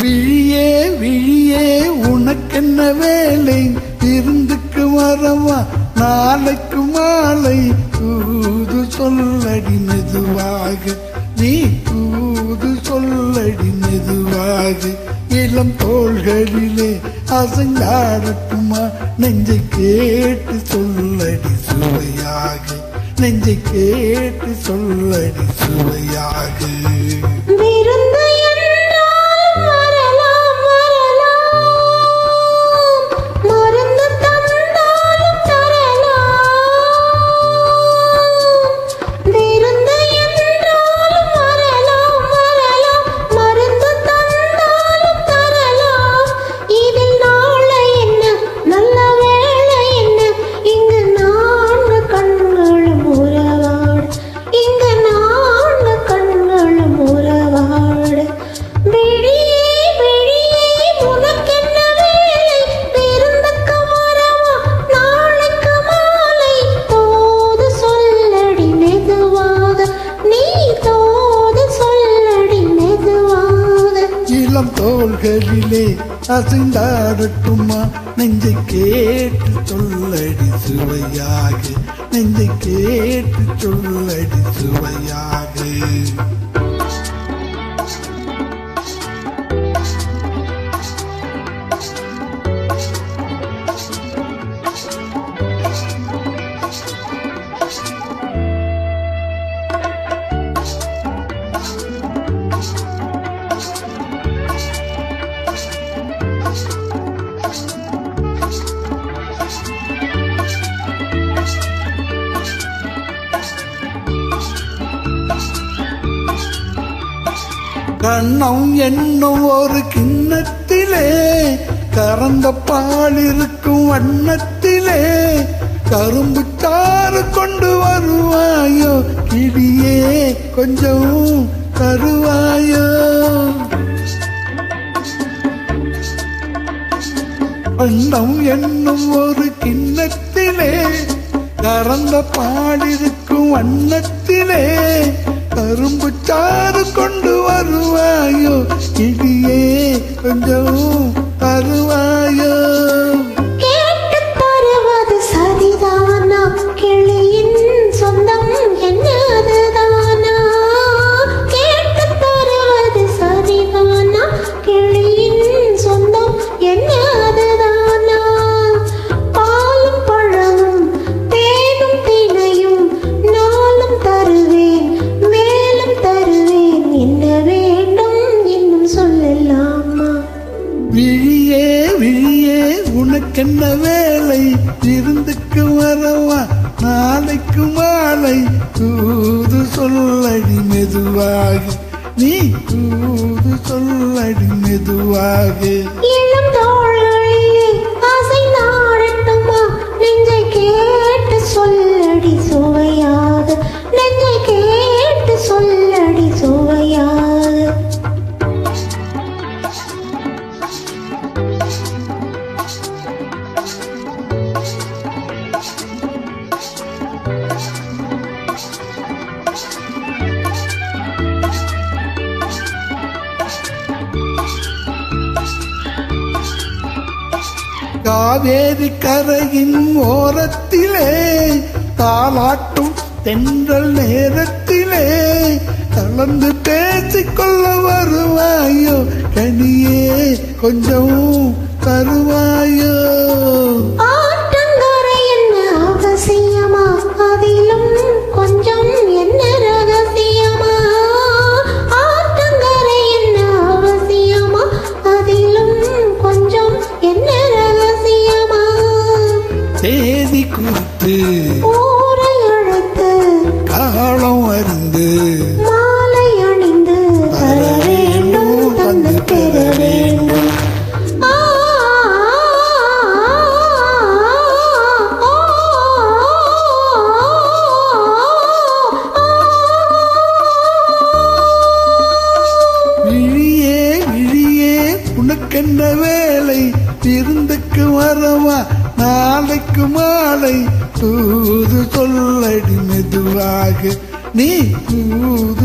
விழியே விழியே உனக்கென்ன வேலை, விருந்துக்கு வரவா நாளைக்கு மாலை. தூது சொல்லடி மெதுவாக, நீ தூது சொல்லடி மெதுவாக. இளம் தோள்களிலே அசைந்தாடட்டுமா, நெஞ்சை கேட்டு சொல்லடி சுவையாக, நெஞ்சை கேட்டு சொல்லடி சுவையாக. தோள்களிலே அசைந்தாடட்டுமா, நெஞ்சை கேட்டு சொல்லடி சுவையாக, நெஞ்சை கேட்டு சொல்லடி சுவையாக. கண்ணம் என்னும் ஒரு கிண்ணத்திலே, கறந்த பால் இருக்கும் வண்ணத்திலே, கரும்பு சாறு கொண்டு வருவாயோ, கிளியே கொஞ்சம் தருவாயோ. கண்ணம் என்னும் ஒரு கிண்ணத்திலே, கறந்த பால் இருக்கும் வண்ணத்திலே, கரும்பு சாறு கொண்டு வருவாயோ, கிளியே கொஞ்சம் தருவாயோ. கேட்டு தருவது சரிதானா, கிளியின் சொந்தம் என்னதுதானா? கேட்டு தருவது சரிதானா, கிளியின் சொந்தம் என்னதுதானா? பாலும் பழமும் தேனும் தினையும் நாளும் தருவேன், என்ன வேண்டும் இன்னும் சொல்லலாமா? விழியே விழியே உனக்கென்ன வேலை, விருந்துக்கு வரவா நாளைக்கு மாலை. தூது சொல்லடி மெதுவாக, நீ தூது சொல்லடி மெதுவாக. இளம் தோள்களிலே அசைந்தாடட்டுமா, நெஞ்சை கேட்டு சொல்லடி சுவையாக, நெஞ்சை கேட்டு சொல்லடி சுவையாக. காவேரி கரையின் ஓரத்திலே, தாலாட்டும் தென்றல் நேரத்திலே, கலந்து பேசிக்கொள்ள வருவாயோ, கனியே கொஞ்சம் தருவாயோ. ஆற்றங்கரை என்ன அவசியமா, அதிலும் கொஞ்சம் என்ன ரகசியமா? ஆற்றங்கரை என்ன அவசியமா, அதிலும் கொஞ்சம் என்ன ரகசியமா? தேதி குறித்து ஊரை அழைத்து, காலம் அறிந்து, மாலை அணிந்து தர வேண்டும், தந்து பெற வேண்டும். விழியே விழியே உனக்கென்ன வேலை, விருந்துக்கு வரவா நாளைக்கு மாலை தூது சொல்லடி மெதுவாக நீ தூது